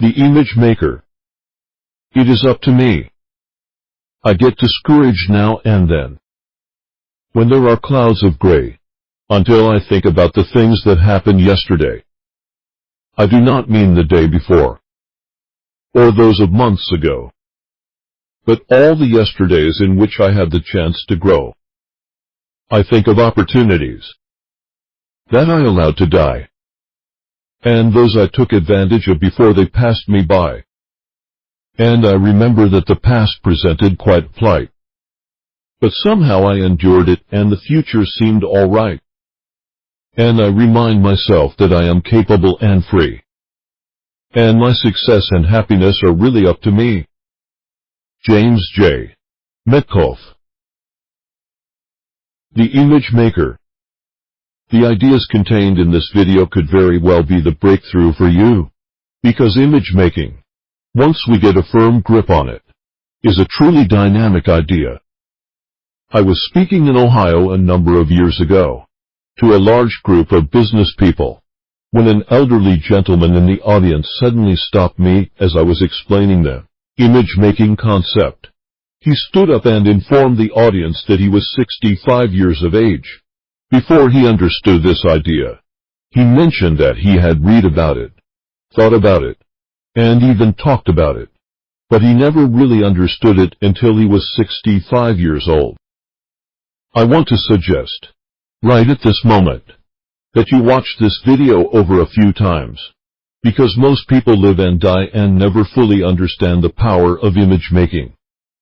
The image maker. It is up to me. I get discouraged now and then, when there are clouds of gray, until I think about the things that happened yesterday. I do not mean the day before, or those of months ago, but all the yesterdays in which I had the chance to grow. I think of opportunities that I allowed to die, and those I took advantage of before they passed me by. And I remember that the past presented quite a plight, but somehow I endured it and the future seemed all right. And I remind myself that I am capable and free, and my success and happiness are really up to me. James J. Metcalf. The image maker. The ideas contained in this video could very well be the breakthrough for you, because image making, once we get a firm grip on it, is a truly dynamic idea. I was speaking in Ohio a number of years ago, to a large group of business people, when an elderly gentleman in the audience suddenly stopped me as I was explaining the image-making concept. He stood up and informed the audience that he was 65 years of age. Before he understood this idea, he mentioned that he had read about it, thought about it, and even talked about it, but he never really understood it until he was 65 years old. I want to suggest, right at this moment, that you watch this video over a few times, because most people live and die and never fully understand the power of image making.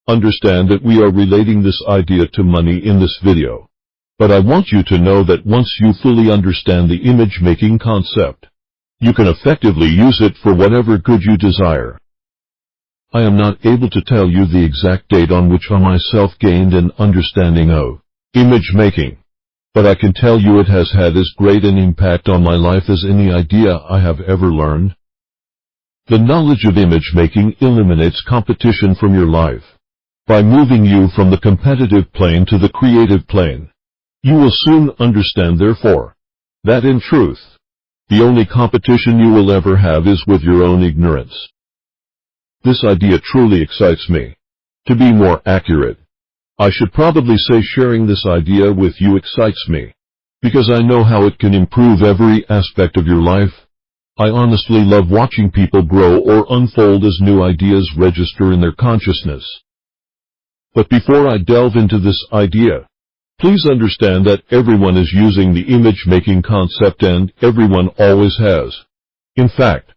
Understand that we are relating this idea to money in this video, but I want you to know that once you fully understand the image making concept, you can effectively use it for whatever good you desire. I am not able to tell you the exact date on which I myself gained an understanding of image making, but I can tell you it has had as great an impact on my life as any idea I have ever learned. The knowledge of image making eliminates competition from your life, by moving you from the competitive plane to the creative plane. You will soon understand, therefore, that in truth, the only competition you will ever have is with your own ignorance. This idea truly excites me. To be more accurate, I should probably say sharing this idea with you excites me, because I know how it can improve every aspect of your life. I honestly love watching people grow or unfold as new ideas register in their consciousness. But before I delve into this idea, please understand that everyone is using the image-making concept and everyone always has. In fact,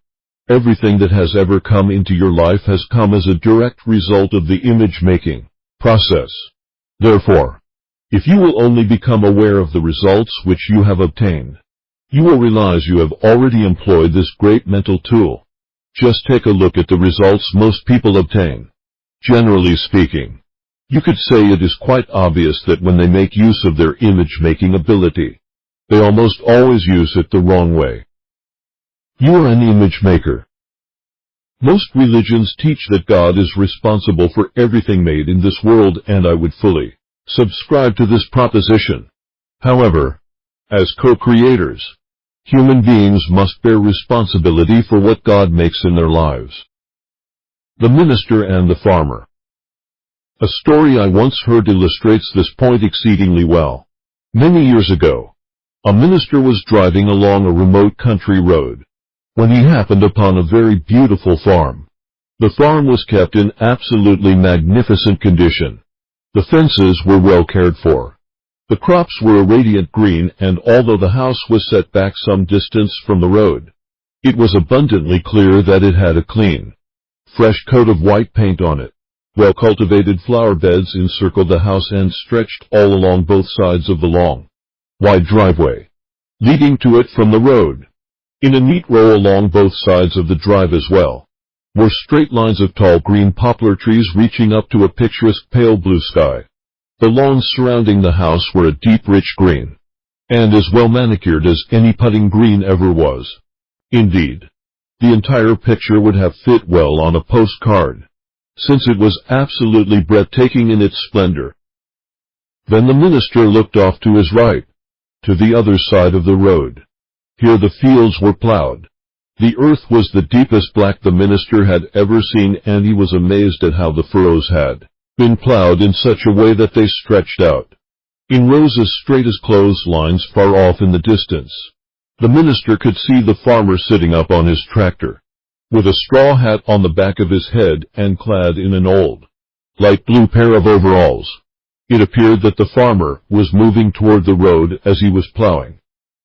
everything that has ever come into your life has come as a direct result of the image-making process. Therefore, if you will only become aware of the results which you have obtained, you will realize you have already employed this great mental tool. Just take a look at the results most people obtain. Generally speaking, you could say it is quite obvious that when they make use of their image-making ability, they almost always use it the wrong way. You are an image maker. Most religions teach that God is responsible for everything made in this world, and I would fully subscribe to this proposition. However, as co-creators, human beings must bear responsibility for what God makes in their lives. The minister and the farmer. A story I once heard illustrates this point exceedingly well. Many years ago, a minister was driving along a remote country road, when he happened upon a very beautiful farm. The farm was kept in absolutely magnificent condition. The fences were well cared for. The crops were a radiant green, and although the house was set back some distance from the road, it was abundantly clear that it had a clean, fresh coat of white paint on it. Well-cultivated flower beds encircled the house and stretched all along both sides of the long, wide driveway, leading to it from the road. In a neat row along both sides of the drive as well, were straight lines of tall green poplar trees reaching up to a picturesque pale blue sky. The lawns surrounding the house were a deep rich green, and as well manicured as any putting green ever was. Indeed, the entire picture would have fit well on a postcard, since it was absolutely breathtaking in its splendor. Then the minister looked off to his right, to the other side of the road. Here the fields were plowed, The earth was the deepest black the minister had ever seen, and he was amazed at how the furrows had been plowed in such a way that they stretched out in rows as straight as clotheslines far off in the distance. The minister could see the farmer sitting up on his tractor, with a straw hat on the back of his head and clad in an old, light blue pair of overalls. It appeared that the farmer was moving toward the road as he was plowing.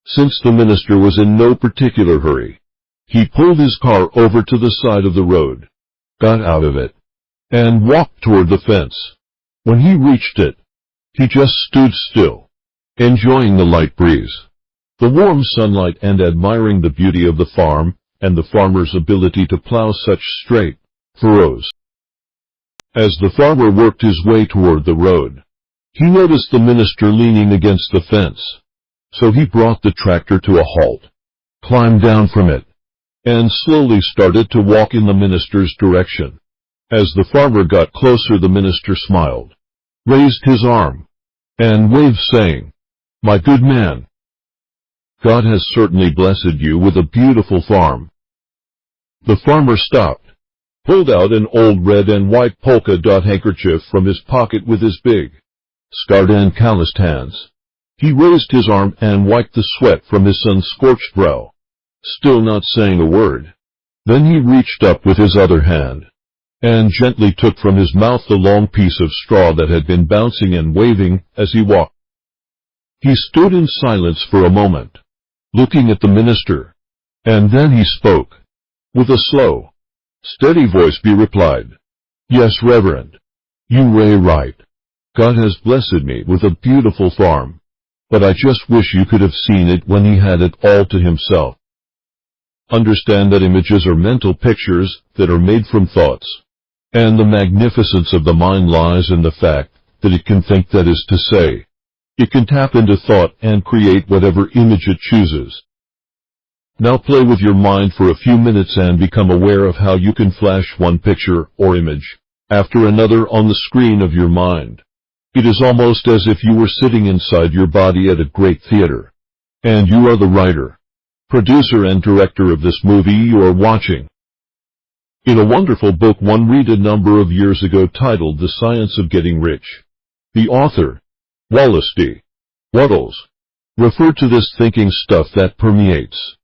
Since the minister was in no particular hurry, he pulled his car over to the side of the road, got out of it, and walked toward the fence. When he reached it, he just stood still, enjoying the light breeze, the warm sunlight, and admiring the beauty of the farm and the farmer's ability to plow such straight furrows. As the farmer worked his way toward the road, he noticed the minister leaning against the fence. So he brought the tractor to a halt, climbed down from it, and slowly started to walk in the minister's direction. As the farmer got closer, the minister smiled, raised his arm, and waved, saying, "My good man, God has certainly blessed you with a beautiful farm." The farmer stopped, pulled out an old red and white polka dot handkerchief from his pocket with his big, scarred and calloused hands. He raised his arm and wiped the sweat from his sun-scorched brow, still not saying a word. Then he reached up with his other hand, and gently took from his mouth the long piece of straw that had been bouncing and waving as he walked. He stood in silence for a moment, looking at the minister, and then he spoke. With a slow, steady voice he replied, "Yes, Reverend, you are right. God has blessed me with a beautiful farm, but I just wish you could have seen it when he had it all to himself." Understand that images are mental pictures that are made from thoughts, and the magnificence of the mind lies in the fact that it can think, that is to say, it can tap into thought and create whatever image it chooses. Now play with your mind for a few minutes and become aware of how you can flash one picture or image after another on the screen of your mind. It is almost as if you were sitting inside your body at a great theater, and you are the writer, producer, and director of this movie you are watching. In a wonderful book one read a number of years ago titled The Science of Getting Rich, the author, Wallace D. Wattles, referred to this thinking stuff that permeates,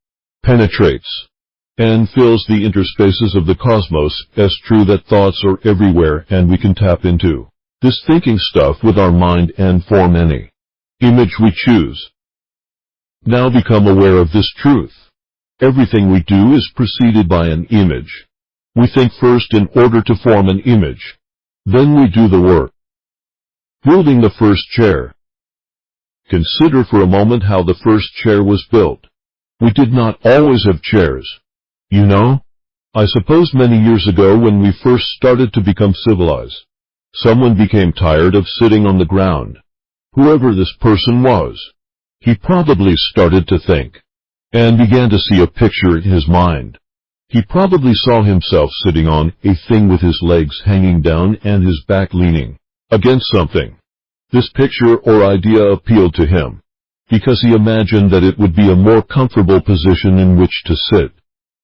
penetrates, and fills the interspaces of the cosmos as true, that thoughts are everywhere and we can tap into this thinking stuff with our mind and form any image we choose. Now become aware of this truth. Everything we do is preceded by an image. We think first in order to form an image. Then we do the work. Building the first chair. Consider for a moment how the first chair was built. We did not always have chairs. You know, I suppose many years ago when we first started to become civilized, someone became tired of sitting on the ground. Whoever this person was, he probably started to think, and began to see a picture in his mind. He probably saw himself sitting on a thing with his legs hanging down and his back leaning against something. This picture or idea appealed to him, because he imagined that it would be a more comfortable position in which to sit.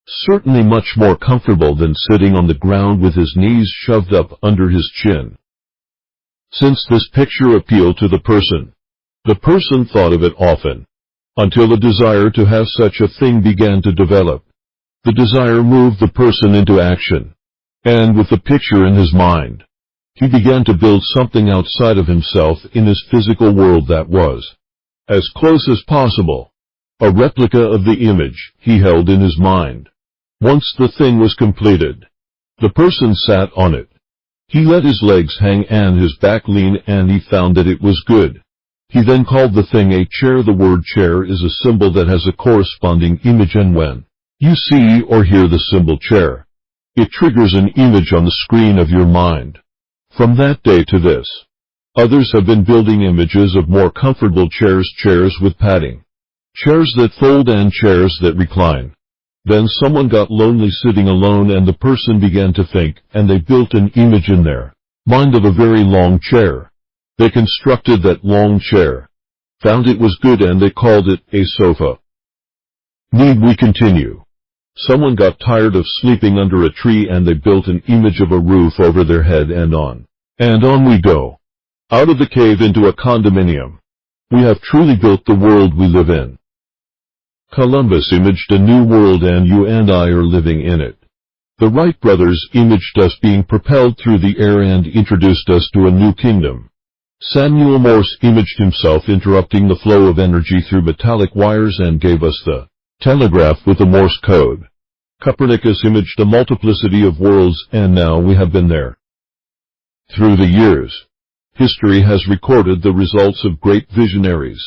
Certainly much more comfortable than sitting on the ground with his knees shoved up under his chin. Since this picture appealed to the person thought of it often, until a desire to have such a thing began to develop. The desire moved the person into action, and with the picture in his mind, he began to build something outside of himself in his physical world that was, as close as possible, a replica of the image he held in his mind. Once the thing was completed, the person sat on it. He let his legs hang and his back lean, and he found that it was good. He then called the thing a chair. The word chair is a symbol that has a corresponding image, and when you see or hear the symbol chair, it triggers an image on the screen of your mind. From that day to this, others have been building images of more comfortable chairs, chairs with padding, chairs that fold, and chairs that recline. Then someone got lonely sitting alone, and the person began to think, and they built an image in their mind of a very long chair. They constructed that long chair, found it was good, and they called it a sofa. Need we continue? Someone got tired of sleeping under a tree and they built an image of a roof over their head and on. And on we go. Out of the cave into a condominium. We have truly built the world we live in. Columbus imaged a new world and you and I are living in it. The Wright brothers imaged us being propelled through the air and introduced us to a new kingdom. Samuel Morse imaged himself interrupting the flow of energy through metallic wires and gave us the telegraph with the Morse code. Copernicus imaged a multiplicity of worlds and now we have been there. Through the years, history has recorded the results of great visionaries.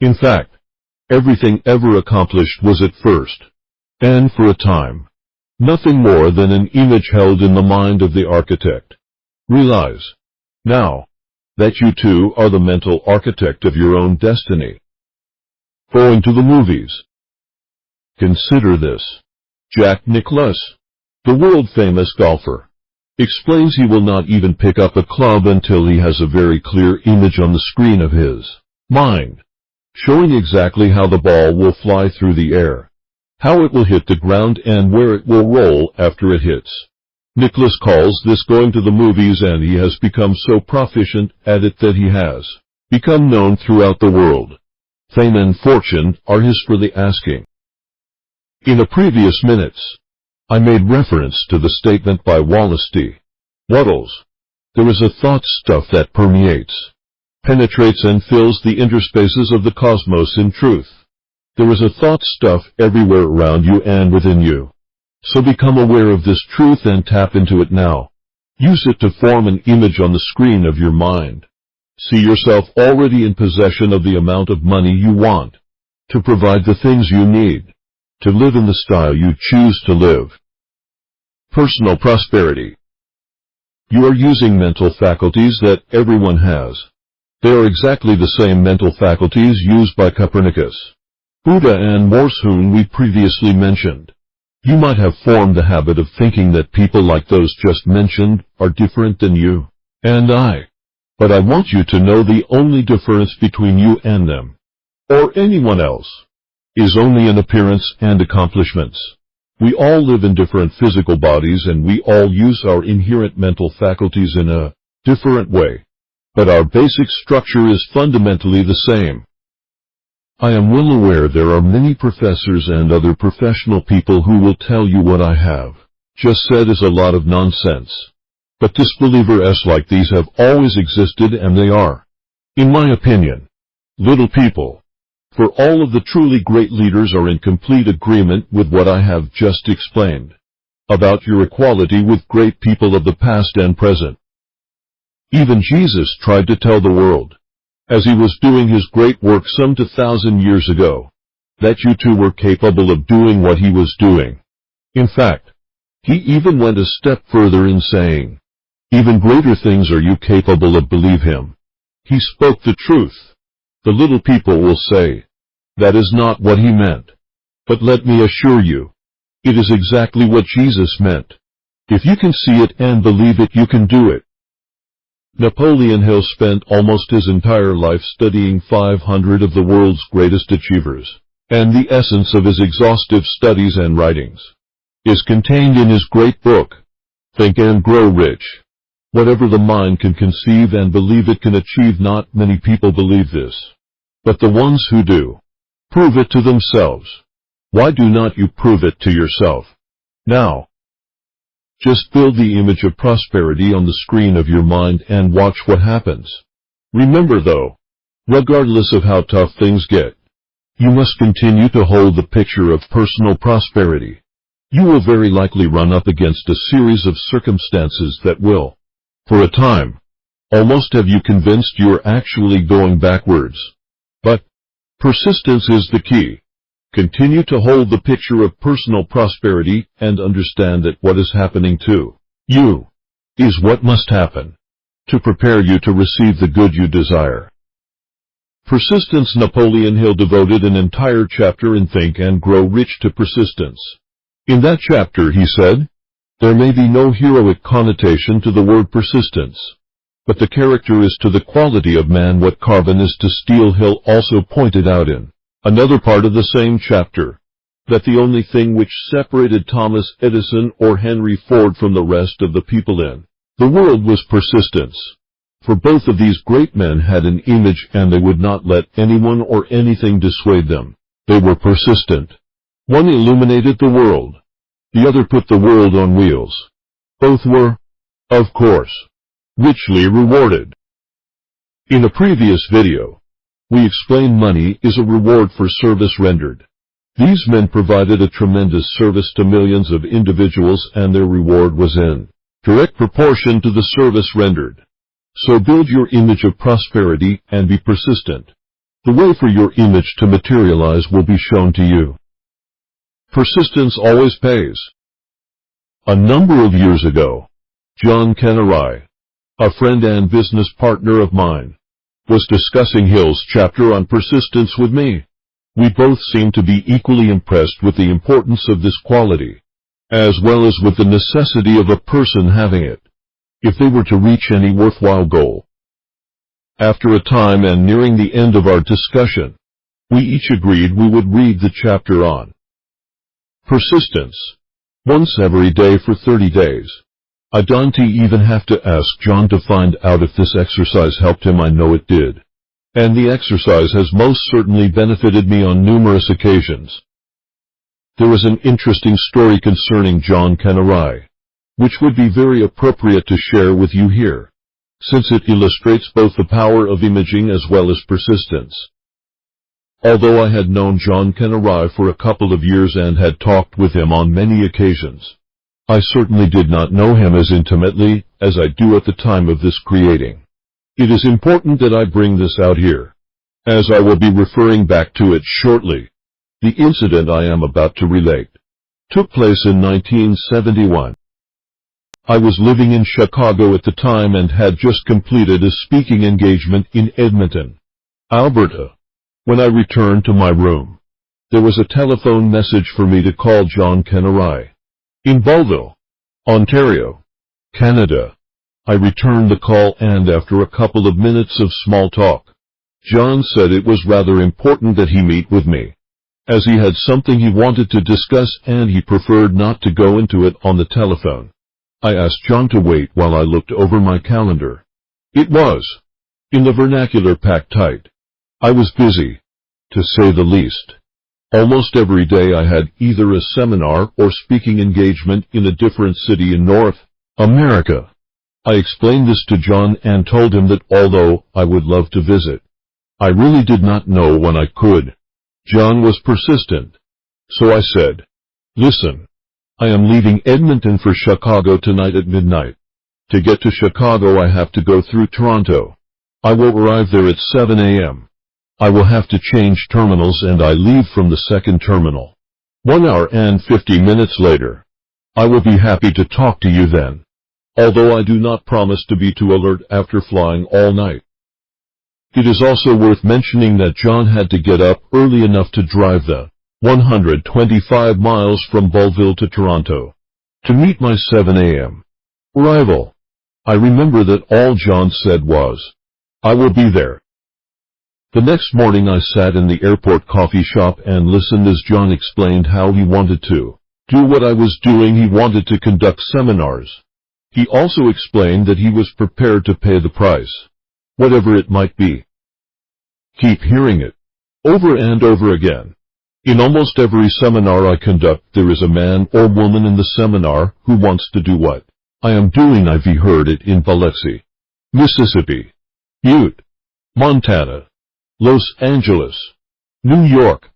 In fact, everything ever accomplished was at first, and for a time, nothing more than an image held in the mind of the architect. Realize, now, that you too are the mental architect of your own destiny. Going to the movies. Consider this. Jack Nicklaus, the world-famous golfer, explains he will not even pick up a club until he has a very clear image on the screen of his mind, showing exactly how the ball will fly through the air, how it will hit the ground and where it will roll after it hits. Nicklaus calls this going to the movies and he has become so proficient at it that he has become known throughout the world. Fame and fortune are his for the asking. In the previous minutes, I made reference to the statement by Wallace D. Wattles. There is a thought stuff that permeates, penetrates and fills the interspaces of the cosmos in truth. There is a thought stuff everywhere around you and within you. So become aware of this truth and tap into it now. Use it to form an image on the screen of your mind. See yourself already in possession of the amount of money you want, to provide the things you need, to live in the style you choose to live. Personal prosperity. You are using mental faculties that everyone has. They are exactly the same mental faculties used by Copernicus, Buddha and Morse whom we previously mentioned. You might have formed the habit of thinking that people like those just mentioned are different than you and I. But I want you to know the only difference between you and them, or anyone else, is only in appearance and accomplishments. We all live in different physical bodies and we all use our inherent mental faculties in a different way. But our basic structure is fundamentally the same. I am well aware there are many professors and other professional people who will tell you what I have just said is a lot of nonsense. But disbelievers like these have always existed and they are, in my opinion, little people. For all of the truly great leaders are in complete agreement with what I have just explained about your equality with great people of the past and present. Even Jesus tried to tell the world, as he was doing his great work some 2,000 years ago, that you too were capable of doing what he was doing. In fact, he even went a step further in saying, even greater things are you capable of, believe him. He spoke the truth. The little people will say, that is not what he meant. But let me assure you, it is exactly what Jesus meant. If you can see it and believe it, you can do it. Napoleon Hill spent almost his entire life studying 500 of the world's greatest achievers, and the essence of his exhaustive studies and writings is contained in his great book, Think and Grow Rich. Whatever the mind can conceive and believe it can achieve. Not many people believe this, but the ones who do, prove it to themselves. Why do not you prove it to yourself? Now, just build the image of prosperity on the screen of your mind and watch what happens. Remember though, regardless of how tough things get, you must continue to hold the picture of personal prosperity. You will very likely run up against a series of circumstances that will, for a time, almost have you convinced you're actually going backwards. But persistence is the key. Continue to hold the picture of personal prosperity and understand that what is happening to you is what must happen to prepare you to receive the good you desire. Persistence. Napoleon Hill devoted an entire chapter in Think and Grow Rich to persistence. In that chapter he said, there may be no heroic connotation to the word persistence, but the character is to the quality of man what carbon is to steel. Hill also pointed out in another part of the same chapter that the only thing which separated Thomas Edison or Henry Ford from the rest of the people in the world was persistence. For both of these great men had an image and they would not let anyone or anything dissuade them. They were persistent. One illuminated the world. The other put the world on wheels. Both were, of course, richly rewarded. In a previous video, we explained money is a reward for service rendered. These men provided a tremendous service to millions of individuals and their reward was in direct proportion to the service rendered. So build your image of prosperity and be persistent. The way for your image to materialize will be shown to you. Persistence always pays. A number of years ago, John Kennery, a friend and business partner of mine, was discussing Hill's chapter on persistence with me. We both seemed to be equally impressed with the importance of this quality, as well as with the necessity of a person having it, if they were to reach any worthwhile goal. After a time and nearing the end of our discussion, we each agreed we would read the chapter on persistence, once every day for 30 days. I didn't even have to ask John to find out if this exercise helped him. I know it did. And the exercise has most certainly benefited me on numerous occasions. There is an interesting story concerning John Kennery, which would be very appropriate to share with you here, since it illustrates both the power of imaging as well as persistence. Although I had known John Kennery for a couple of years and had talked with him on many occasions, I certainly did not know him as intimately as I do at the time of this creating. It is important that I bring this out here, as I will be referring back to it shortly. The incident I am about to relate took place in 1971. I was living in Chicago at the time and had just completed a speaking engagement in Edmonton, Alberta. When I returned to my room, there was a telephone message for me to call John Kennery in Belleville, Ontario, Canada. I returned the call and after a couple of minutes of small talk, John said it was rather important that he meet with me, as he had something he wanted to discuss and he preferred not to go into it on the telephone. I asked John to wait while I looked over my calendar. It was, in the vernacular, packed tight. I was busy, to say the least. Almost every day I had either a seminar or speaking engagement in a different city in North America. I explained this to John and told him that although I would love to visit, I really did not know when I could. John was persistent. So I said, "Listen, I am leaving Edmonton for Chicago tonight at midnight. To get to Chicago I have to go through Toronto. I will arrive there at 7 a.m. I will have to change terminals and I leave from the second terminal 1 hour and 50 minutes later. I will be happy to talk to you then, although I do not promise to be too alert after flying all night." It is also worth mentioning that John had to get up early enough to drive the 125 miles from Belleville to Toronto to meet my 7 a.m. arrival. I remember that all John said was, "I will be there." The next morning I sat in the airport coffee shop and listened as John explained how he wanted to do what I was doing. He wanted to conduct seminars. He also explained that he was prepared to pay the price, whatever it might be. Keep hearing it over and over again. In almost every seminar I conduct, there is a man or woman in the seminar who wants to do what I am doing. I've heard it in Biloxi, Mississippi, Butte, Montana, Los Angeles, New York,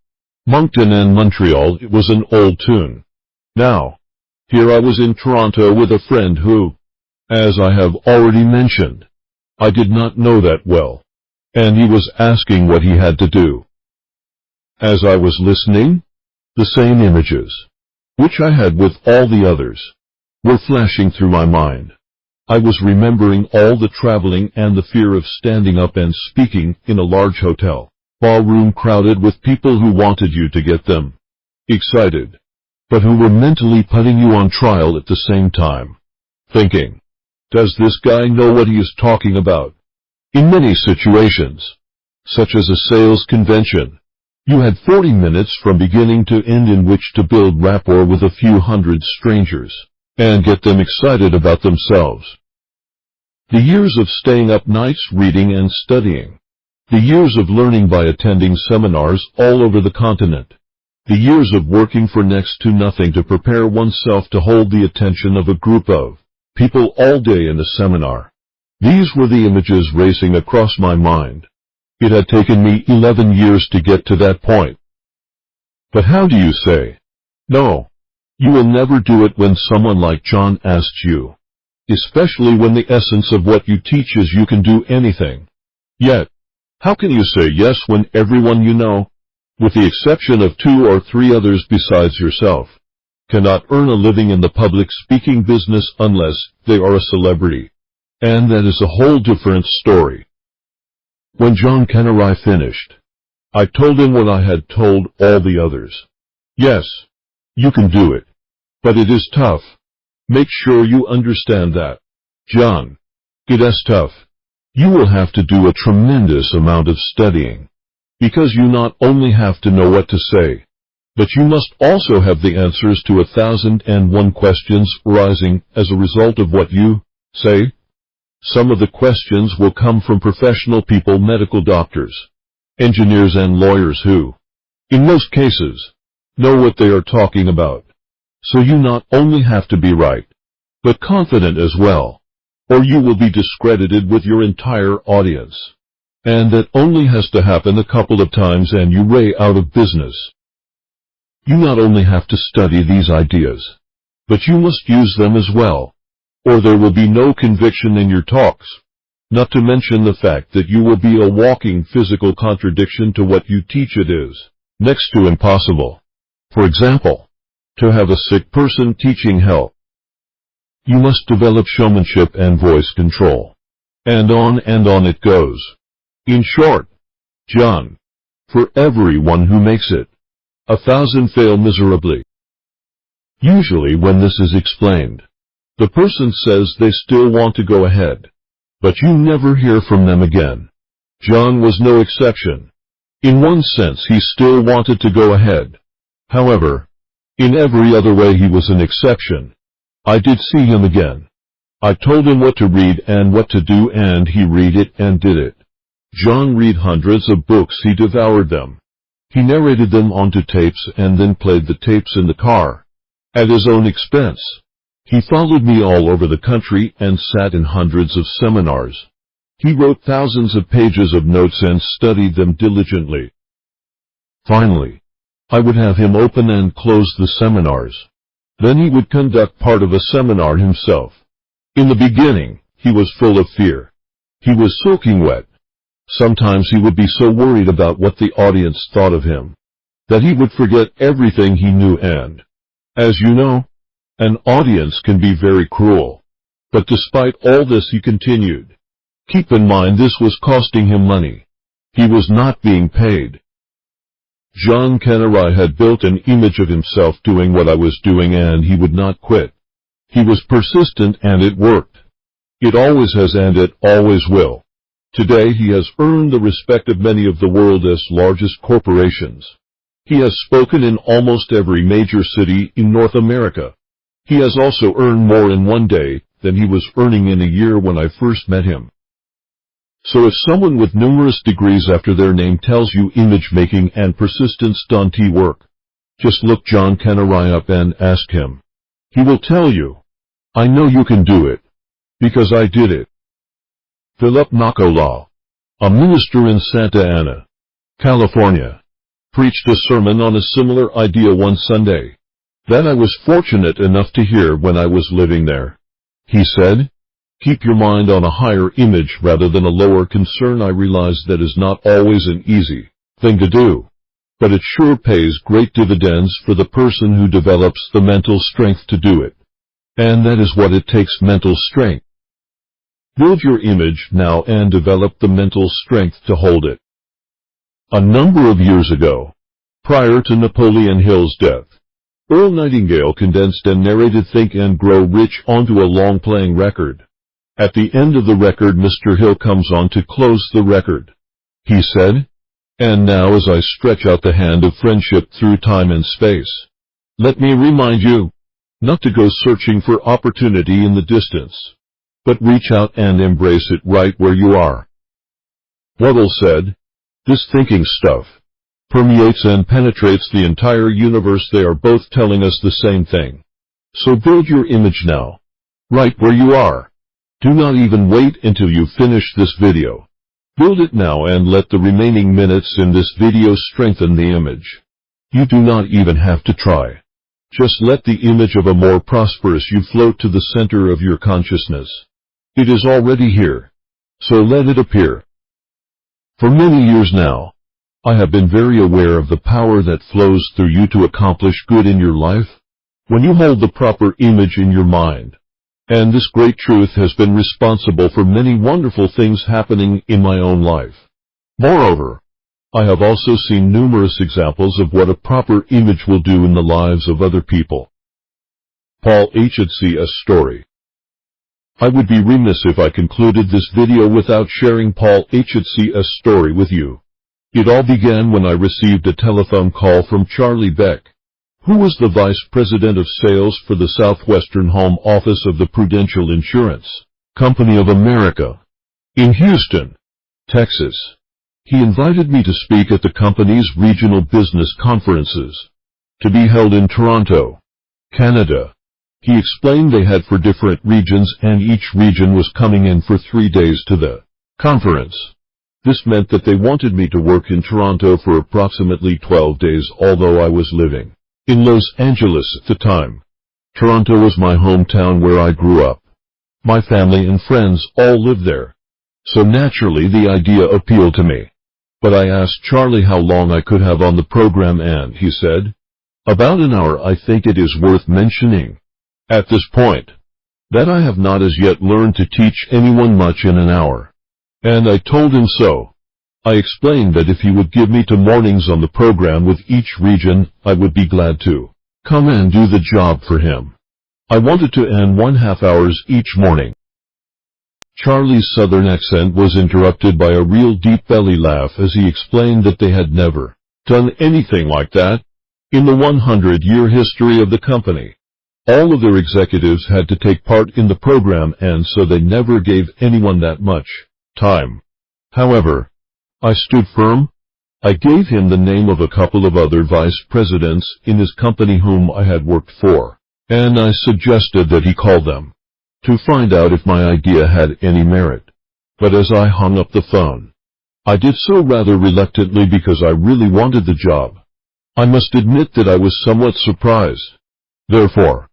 Moncton and Montreal. It was an old tune. Now, here I was in Toronto with a friend who, as I have already mentioned, I did not know that well, and he was asking what he had to do. As I was listening, the same images, which I had with all the others, were flashing through my mind. I was remembering all the traveling and the fear of standing up and speaking in a large hotel ballroom crowded with people who wanted you to get them excited, but who were mentally putting you on trial at the same time, thinking, "Does this guy know what he is talking about?" In many situations, such as a sales convention, You had 40 minutes from beginning to end in which to build rapport with a few hundred strangers, and get them excited about themselves. The years of staying up nights reading and studying. The years of learning by attending seminars all over the continent. The years of working for next to nothing to prepare oneself to hold the attention of a group of people all day in a seminar. These were the images racing across my mind. It had taken me 11 years to get to that point. But how do you say, no? You will never do it when someone like John asks you. Especially when the essence of what you teach is you can do anything. Yet, how can you say yes when everyone you know, with the exception of 2 or 3 others besides yourself, cannot earn a living in the public speaking business unless they are a celebrity? And that is a whole different story. When John Kennery finished, I told him what I had told all the others. Yes, you can do it. But it is tough. Make sure you understand that. John, it is tough. You will have to do a tremendous amount of studying. Because you not only have to know what to say, but you must also have the answers to 1,001 questions arising as a result of what you say. Some of the questions will come from professional people, medical doctors, engineers and lawyers who, in most cases, know what they are talking about. So you not only have to be right, but confident as well, or you will be discredited with your entire audience. And that only has to happen a couple of times and you ray out of business. You not only have to study these ideas, but you must use them as well, or there will be no conviction in your talks, not to mention the fact that you will be a walking physical contradiction to what you teach. It is next to impossible, for example, to have a sick person teaching health. You must develop showmanship and voice control. And on it goes. In short, John, for everyone who makes it, 1,000 fail miserably. Usually when this is explained, the person says they still want to go ahead, but you never hear from them again. John was no exception. In one sense he still wanted to go ahead. However, in every other way he was an exception. I did see him again. I told him what to read and what to do and he read it and did it. John read hundreds of books, he devoured them. He narrated them onto tapes and then played the tapes in the car, at his own expense. He followed me all over the country and sat in hundreds of seminars. He wrote thousands of pages of notes and studied them diligently. Finally, I would have him open and close the seminars. Then he would conduct part of a seminar himself. In the beginning, he was full of fear. He was soaking wet. Sometimes he would be so worried about what the audience thought of him, that he would forget everything he knew and, as you know, an audience can be very cruel. But despite all this he continued. Keep in mind this was costing him money. He was not being paid. John Kennery had built an image of himself doing what I was doing and he would not quit. He was persistent and it worked. It always has and it always will. Today he has earned the respect of many of the world's largest corporations. He has spoken in almost every major city in North America. He has also earned more in one day than he was earning in a year when I first met him. So if someone with numerous degrees after their name tells you image making and persistence don't work, just look John Kennery up and ask him. He will tell you, I know you can do it, because I did it. Philip Nakola, a minister in Santa Ana, California, preached a sermon on a similar idea one Sunday that I was fortunate enough to hear when I was living there. He said, keep your mind on a higher image rather than a lower concern. I realize that is not always an easy thing to do, but it sure pays great dividends for the person who develops the mental strength to do it. And that is what it takes, mental strength. Build your image now and develop the mental strength to hold it. A number of years ago, prior to Napoleon Hill's death, Earl Nightingale condensed and narrated Think and Grow Rich onto a long-playing record. At the end of the record, Mr. Hill comes on to close the record. He said, And now as I stretch out the hand of friendship through time and space, let me remind you, not to go searching for opportunity in the distance, but reach out and embrace it right where you are. Waddell said, "This thinking stuff permeates and penetrates the entire universe. They are both telling us the same thing. So build your image now, right where you are. Do not even wait until you finish this video. Build it now and let the remaining minutes in this video strengthen the image. You do not even have to try. Just let the image of a more prosperous you float to the center of your consciousness. It is already here, so let it appear." For many years now, I have been very aware of the power that flows through you to accomplish good in your life, when you hold the proper image in your mind. And this great truth has been responsible for many wonderful things happening in my own life. Moreover, I have also seen numerous examples of what a proper image will do in the lives of other people. Paul H.C.'s story. I would be remiss if I concluded this video without sharing Paul H.C.'s story with you. It all began when I received a telephone call from Charlie Beck, who was the Vice President of Sales for the Southwestern Home Office of the Prudential Insurance Company of America, in Houston, Texas. He invited me to speak at the company's regional business conferences, to be held in Toronto, Canada. He explained they had 4 different regions and each region was coming in for 3 days to the conference. This meant that they wanted me to work in Toronto for approximately 12 days, although I was living in Los Angeles at the time. Toronto was my hometown where I grew up. My family and friends all lived there. So naturally the idea appealed to me. But I asked Charlie how long I could have on the program and he said, "About an hour. I think it is worth mentioning at this point that I have not as yet learned to teach anyone much in an hour." And I told him so. I explained that if he would give me 2 mornings on the program with each region, I would be glad to come and do the job for him. I wanted to earn 1/2 hours each morning. Charlie's southern accent was interrupted by a real deep belly laugh as he explained that they had never done anything like that in the 100-year history of the company. All of their executives had to take part in the program and so they never gave anyone that much time. However, I stood firm. I gave him the name of a couple of other vice presidents in his company whom I had worked for, and I suggested that he call them to find out if my idea had any merit. But as I hung up the phone, I did so rather reluctantly because I really wanted the job. I must admit that I was somewhat surprised. Therefore,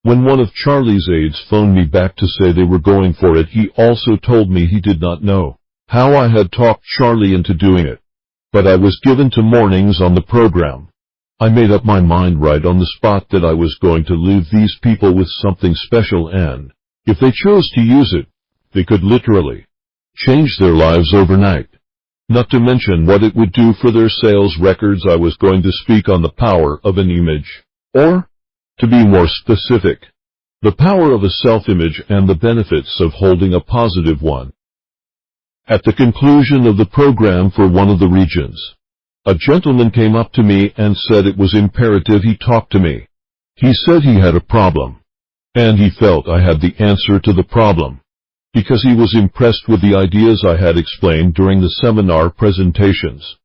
when one of Charlie's aides phoned me back to say they were going for it, he also told me he did not know how I had talked Charlie into doing it. But I was given 2 mornings on the program. I made up my mind right on the spot that I was going to leave these people with something special, and if they chose to use it, they could literally change their lives overnight. Not to mention what it would do for their sales records. I was going to speak on the power of an image, or, to be more specific, the power of a self-image and the benefits of holding a positive one. At the conclusion of the program for one of the regions, a gentleman came up to me and said it was imperative he talk to me. He said he had a problem, and he felt I had the answer to the problem, because he was impressed with the ideas I had explained during the seminar presentations.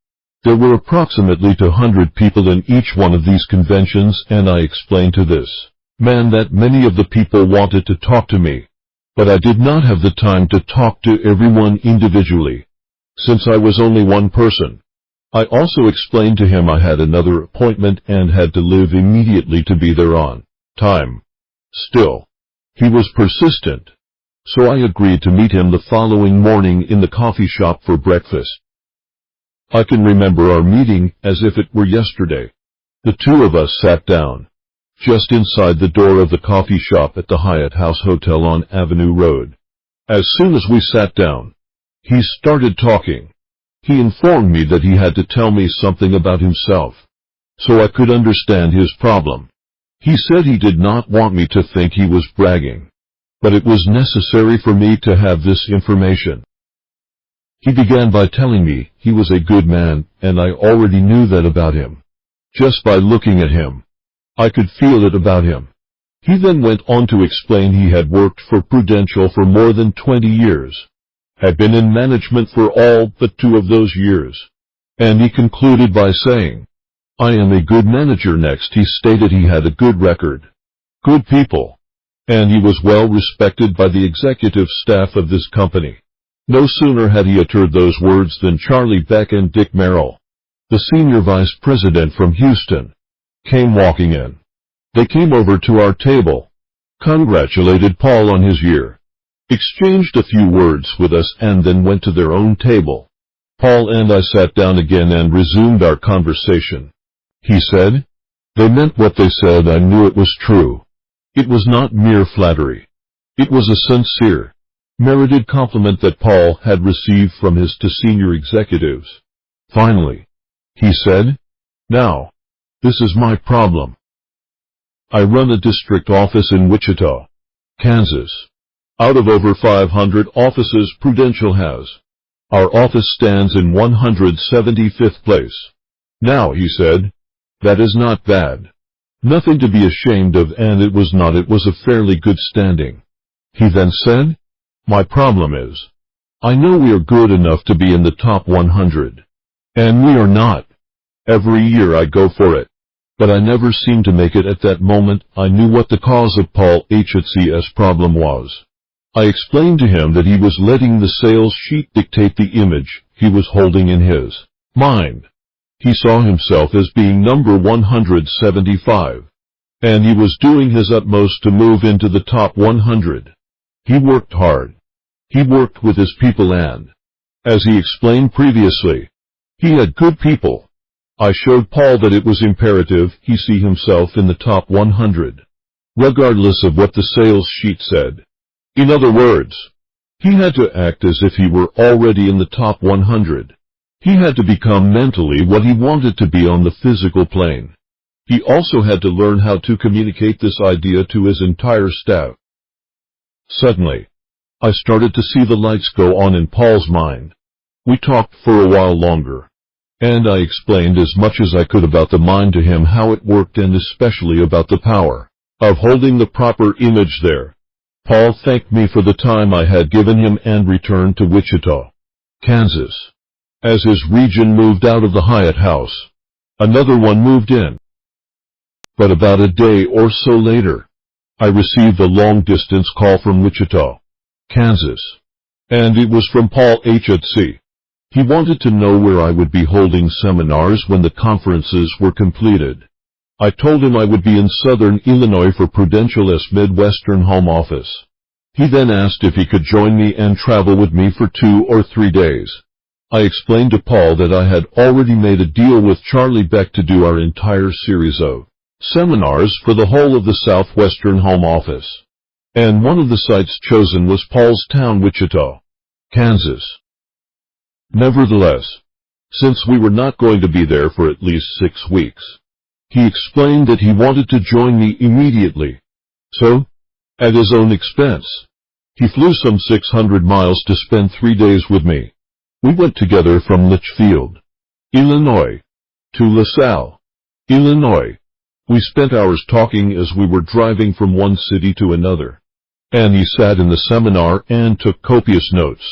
There were approximately 200 people in each one of these conventions, and I explained to this man that many of the people wanted to talk to me, but I did not have the time to talk to everyone individually, since I was only one person. I also explained to him I had another appointment and had to leave immediately to be there on time. Still, he was persistent, so I agreed to meet him the following morning in the coffee shop for breakfast. I can remember our meeting as if it were yesterday. The 2 of us sat down just inside the door of the coffee shop at the Hyatt House Hotel on Avenue Road. As soon as we sat down, he started talking. He informed me that he had to tell me something about himself, so I could understand his problem. He said he did not want me to think he was bragging, but it was necessary for me to have this information. He began by telling me he was a good man, and I already knew that about him. Just by looking at him, I could feel it about him. He then went on to explain he had worked for Prudential for more than 20 years, had been in management for all but 2 of those years, and he concluded by saying, "I am a good manager." Next he stated he had a good record, good people, and he was well respected by the executive staff of this company. No sooner had he uttered those words than Charlie Beck and Dick Merrill, the senior vice president from Houston, came walking in. They came over to our table, congratulated Paul on his year, exchanged a few words with us, and then went to their own table. Paul and I sat down again and resumed our conversation. He said, "They meant what they said. I knew it was true. It was not mere flattery. It was a sincere, merited compliment that Paul had received from his 2 senior executives." Finally, he said, "Now, this is my problem. I run a district office in Wichita, Kansas. Out of over 500 offices Prudential has, our office stands in 175th place. Now," he said, "that is not bad. Nothing to be ashamed of, and it was not. It was a fairly good standing." He then said, "My problem is, I know we are good enough to be in the top 100. And we are not. Every year I go for it. But I never seem to make it." At that moment I knew what the cause of Paul H's problem was. I explained to him that he was letting the sales sheet dictate the image he was holding in his mind. He saw himself as being number 175, and he was doing his utmost to move into the top 100. He worked hard. He worked with his people, and, as he explained previously, he had good people. I showed Paul that it was imperative he see himself in the top 100, regardless of what the sales sheet said. In other words, he had to act as if he were already in the top 100. He had to become mentally what he wanted to be on the physical plane. He also had to learn how to communicate this idea to his entire staff. Suddenly, I started to see the lights go on in Paul's mind. We talked for a while longer, and I explained as much as I could about the mind to him, how it worked, and especially about the power of holding the proper image there. Paul thanked me for the time I had given him and returned to Wichita, Kansas. As his region moved out of the Hyatt house, another one moved in. But about a day or so later, I received a long-distance call from Wichita, Kansas, and it was from Paul H. He wanted to know where I would be holding seminars when the conferences were completed. I told him I would be in Southern Illinois for Prudential's Midwestern home office. He then asked if he could join me and travel with me for 2 or 3 days. I explained to Paul that I had already made a deal with Charlie Beck to do our entire series of seminars for the whole of the Southwestern home office, and one of the sites chosen was Paul's town, Wichita, Kansas. Nevertheless, since we were not going to be there for at least 6 weeks, he explained that he wanted to join me immediately. So, at his own expense, he flew some 600 miles to spend 3 days with me. We went together from Litchfield, Illinois, to LaSalle, Illinois. We spent hours talking as we were driving from one city to another, and he sat in the seminar and took copious notes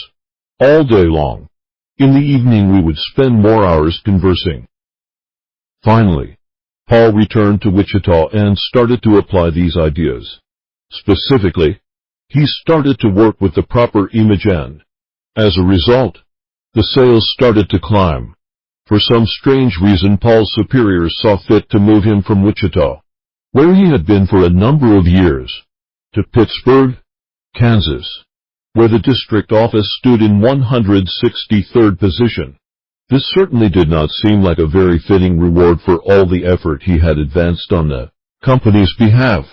all day long. In the evening we would spend more hours conversing. Finally, Paul returned to Wichita and started to apply these ideas. Specifically, he started to work with the proper image, and, as a result, the sales started to climb. For some strange reason, Paul's superiors saw fit to move him from Wichita, where he had been for a number of years, to Pittsburgh, Kansas, where the district office stood in 163rd position. This certainly did not seem like a very fitting reward for all the effort he had advanced on the company's behalf.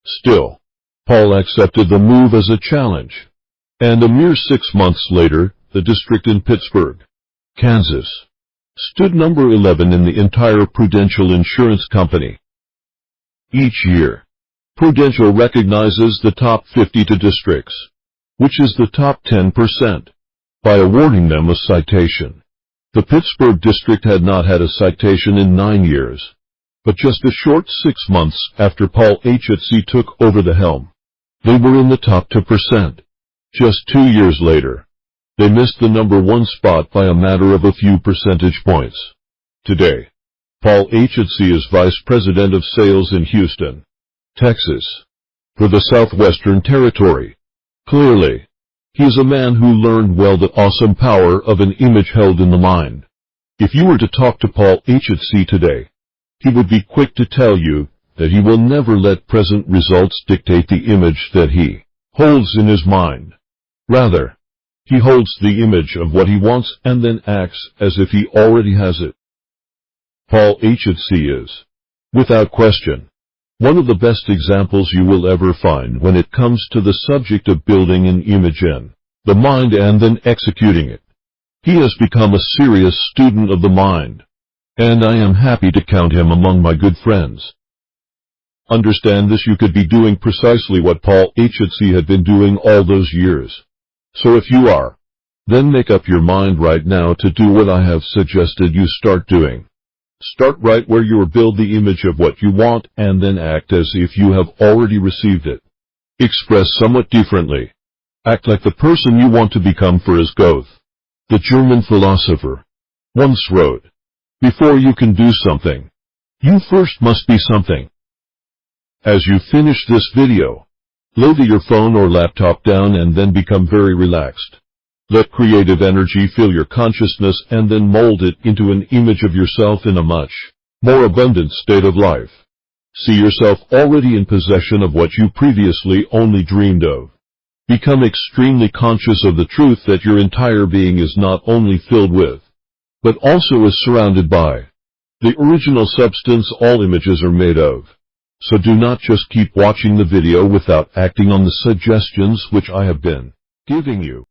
Still, Paul accepted the move as a challenge, and a mere 6 months later, the district in Pittsburgh, Kansas, stood number 11 in the entire Prudential Insurance Company. Each year, Prudential recognizes the top 52 districts, which is the top 10%. by awarding them a citation. The Pittsburgh district had not had a citation in 9 years. But just a short 6 months after Paul H.C. took over the helm, they were in the top 2%. Just 2 years later, they missed the number 1 spot by a matter of a few percentage points. Today, Paul H.C. is Vice President of Sales in Houston, Texas, for the Southwestern Territory. Clearly, he is a man who learned well the awesome power of an image held in the mind. If you were to talk to Paul H.C. today, he would be quick to tell you that he will never let present results dictate the image that he holds in his mind. Rather, he holds the image of what he wants and then acts as if he already has it. Paul H.C. is, without question, one of the best examples you will ever find when it comes to the subject of building an image in the mind and then executing it. He has become a serious student of the mind, and I am happy to count him among my good friends. Understand this: you could be doing precisely what Paul H.C. had been doing all those years. So if you are, then make up your mind right now to do what I have suggested you start doing. Start right where you are. Build the image of what you want and then act as if you have already received it. Express somewhat differently. Act like the person you want to become. For as Goethe, the German philosopher, once wrote, "Before you can do something, you first must be something." As you finish this video, lay your phone or laptop down and then become very relaxed. Let creative energy fill your consciousness and then mold it into an image of yourself in a much more abundant state of life. See yourself already in possession of what you previously only dreamed of. Become extremely conscious of the truth that your entire being is not only filled with, but also is surrounded by, the original substance all images are made of. So do not just keep watching the video without acting on the suggestions which I have been giving you.